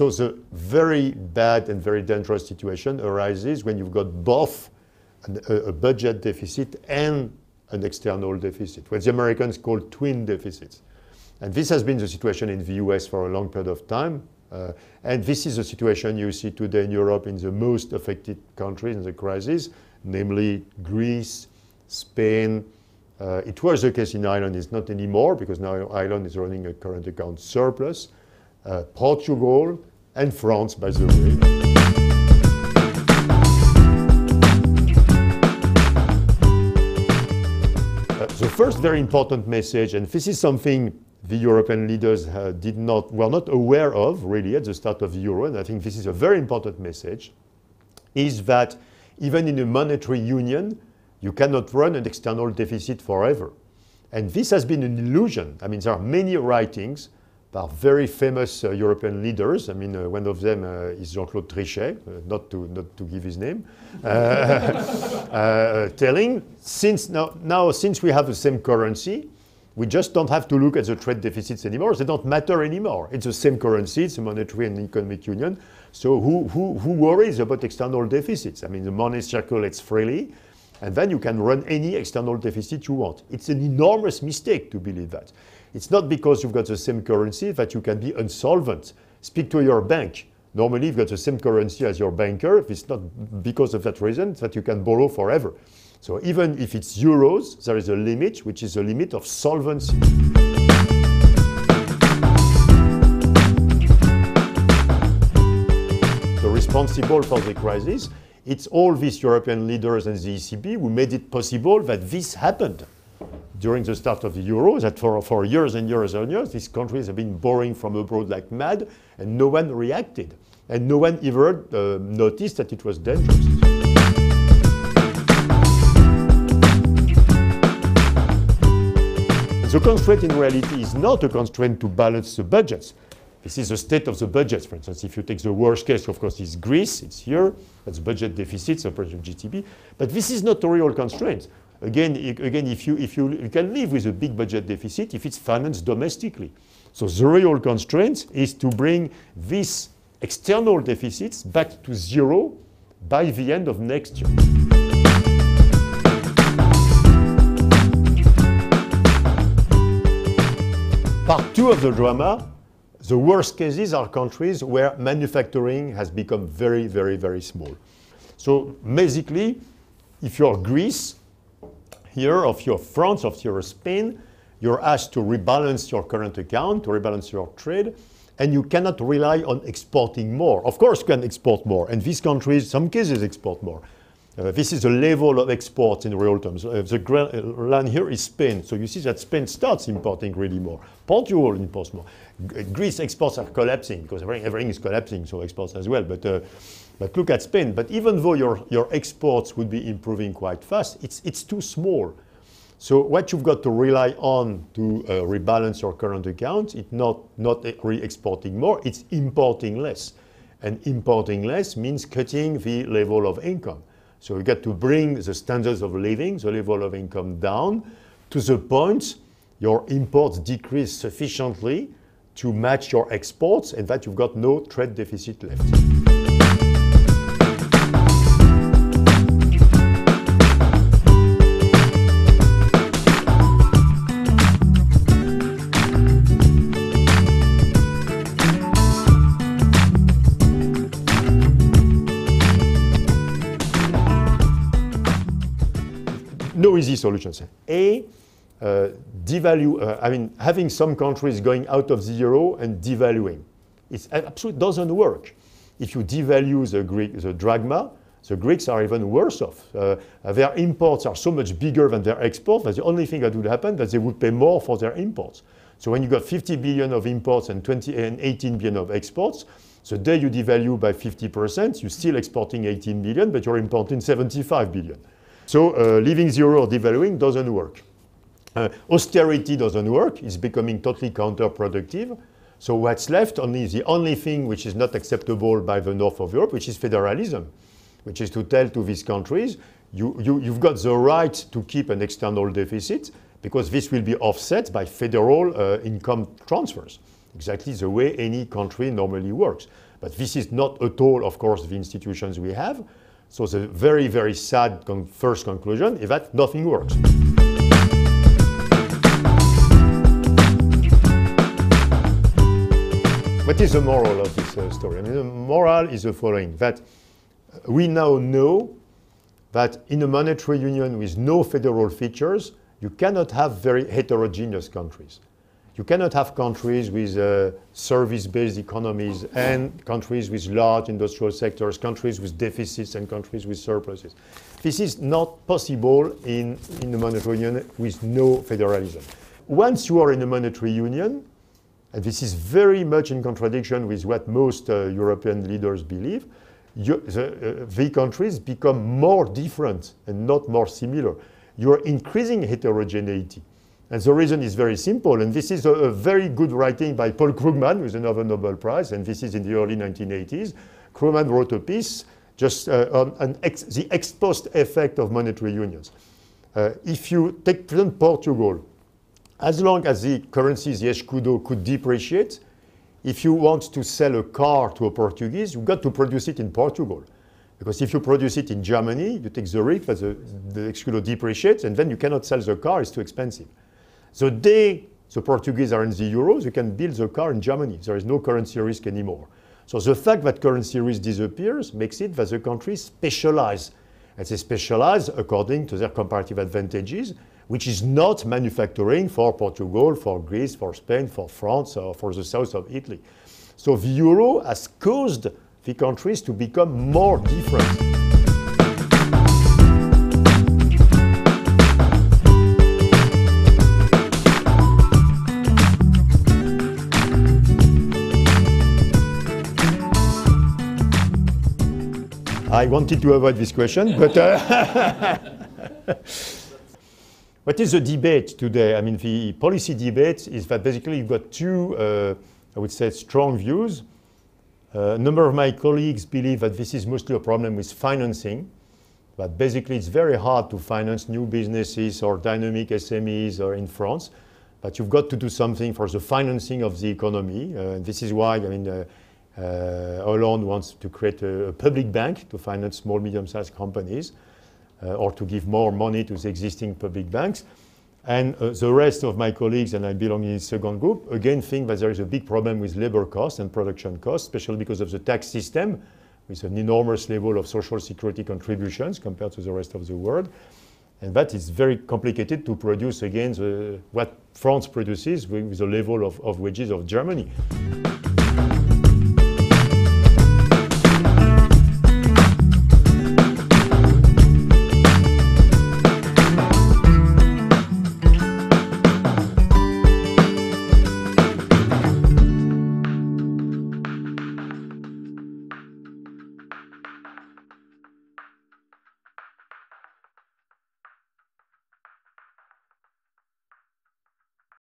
so the very bad and very dangerous situation arises when you've got both a budget deficit and an external deficit, what the Americans call twin deficits. And this has been the situation in the US for a long period of time. And this is the situation you see today in Europe in the most affected countries in the crisis, namely Greece, Spain. It was the case in Ireland, it's not anymore because now Ireland is running a current account surplus. Portugal and France, by the way. The first very important message, and this is something the European leaders were not aware of really at the start of the euro, and I think this is a very important message, is that even in a monetary union, you cannot run an external deficit forever. And this has been an illusion. I mean, there are many writings by very famous European leaders. I mean, one of them is Jean-Claude Trichet, not to give his name, telling, since we have the same currency, we just don't have to look at the trade deficits anymore. They don't matter anymore. It's the same currency, it's a monetary and economic union. So who worries about external deficits? I mean, the money circulates freely, and then you can run any external deficit you want. It's an enormous mistake to believe that. It's not because you've got the same currency that you can be insolvent. Speak to your bank. Normally, you've got the same currency as your banker. It's not because of that reason that you can borrow forever. So even if it's euros, there is a limit, which is a limit of solvency. The responsible for the crisis, it's all these European leaders and the ECB who made it possible that this happened. During the start of the euro, that for years and years and years, these countries have been borrowing from abroad like mad, and no one reacted. And no one ever noticed that it was dangerous. The constraint in reality is not a constraint to balance the budgets. This is the state of the budgets. For instance, if you take the worst case, of course, is Greece, it's here, that's budget deficits, operating GDP. But this is not a real constraint. Again, if you can live with a big budget deficit if it's financed domestically. So the real constraint is to bring these external deficits back to zero by the end of next year. Part two of the drama, the worst cases are countries where manufacturing has become very, very, very small. So basically, if you're Greece, here, of your France, of your Spain, you're asked to rebalance your current account, to rebalance your trade, and you cannot rely on exporting more. Of course, you can export more, and these countries, some cases, export more. This is the level of exports in real terms. The line here is Spain, so you see that Spain starts importing really more. Portugal imports more. Greece exports are collapsing because everything is collapsing, so exports as well. But look at Spain. But even though your exports would be improving quite fast, it's too small. So what you've got to rely on to rebalance your current account, it's not re-exporting more, it's importing less. And importing less means cutting the level of income. So you got to bring the standards of living, the level of income down to the point your imports decrease sufficiently to match your exports and that you've got no trade deficit left. No easy solutions. Having some countries going out of the euro and devaluing. It absolutely doesn't work. If you devalue the drachma, the Greeks are even worse off. Their imports are so much bigger than their exports that the only thing that would happen is that they would pay more for their imports. So when you got 50 billion of imports and 18 billion of exports, the day you devalue by 50%, you're still exporting 18 billion, but you're importing 75 billion. So leaving the euro or devaluing doesn't work. Austerity doesn't work. It's becoming totally counterproductive. So what's left is the only thing which is not acceptable by the north of Europe, which is federalism, which is to tell to these countries, you've got the right to keep an external deficit because this will be offset by federal income transfers, exactly the way any country normally works. But this is not at all, of course, the institutions we have. So the very, very sad first conclusion is that nothing works. What is the moral of this story? I mean, the moral is the following, that we now know that in a monetary union with no federal features, you cannot have very heterogeneous countries. You cannot have countries with service-based economies and countries with large industrial sectors, countries with deficits and countries with surpluses. This is not possible in the monetary union with no federalism. Once you are in a monetary union, and this is very much in contradiction with what most European leaders believe, the countries become more different and not more similar. You are increasing heterogeneity. And the reason is very simple, and this is a very good writing by Paul Krugman, with another Nobel Prize, and this is in the early 1980s. Krugman wrote a piece just on the ex post effect of monetary unions. If you take, for example, Portugal, as long as the currency, the escudo, could depreciate, if you want to sell a car to a Portuguese, you've got to produce it in Portugal. Because if you produce it in Germany, you take the risk that the escudo depreciates, and then you cannot sell the car, it's too expensive. The day the Portuguese are in the euros, you can build the car in Germany. There is no currency risk anymore. So the fact that currency risk disappears makes it that the countries specialize. And they specialize according to their comparative advantages, which is not manufacturing for Portugal, for Greece, for Spain, for France, or for the south of Italy. So the euro has caused the countries to become more different. I wanted to avoid this question, but what is the debate today? I mean, the policy debate is that basically you've got two, I would say, strong views. A number of my colleagues believe that this is mostly a problem with financing, but basically it's very hard to finance new businesses or dynamic SMEs or in France, but you've got to do something for the financing of the economy. This is why, I mean, Hollande wants to create a public bank to finance small, medium-sized companies or to give more money to the existing public banks. And the rest of my colleagues, and I belong in the second group, again think that there is a big problem with labor costs and production costs, especially because of the tax system, with an enormous level of social security contributions compared to the rest of the world. And that is very complicated to produce again what France produces with the level of wages of Germany.